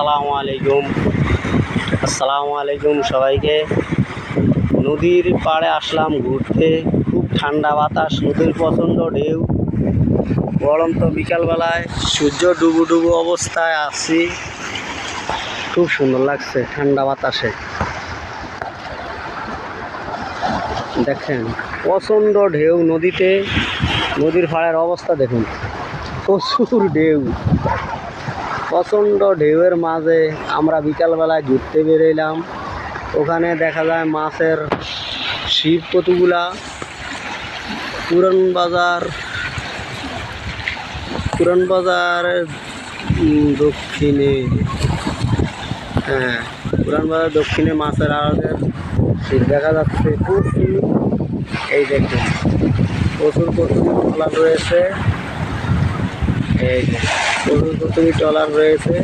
আসসালামু আলাইকুম সবাইকে। নদীর পাড়ে আসলাম ঘুরতে। খুব ঠান্ডা বাতাস, নদীর প্রচণ্ড ঢেউ, গরম তো বিকালবেলায়, সূর্য ডুবু ডুবু অবস্থায় আছি। খুব সুন্দর লাগছে ঠান্ডা বাতাসে। দেখেন প্রচণ্ড ঢেউ নদীতে, নদীর পাড়ের অবস্থা দেখুন, প্রচুর ঢেউ। প্রচণ্ড ঢেউয়ের মাঝে আমরা বিকালবেলায় ঘুরতে বেরোলাম। ওখানে দেখা যায় মাছের ছিপ কতগুলা। পুরান বাজারের দক্ষিণে, পুরান বাজার দক্ষিণে মাছের আড়তের ছিপ দেখা যাচ্ছে প্রচুর। এই দেখুন প্রচুর ট্রলার রয়েছে, এই প্রচুর ট্রলার রয়েছে।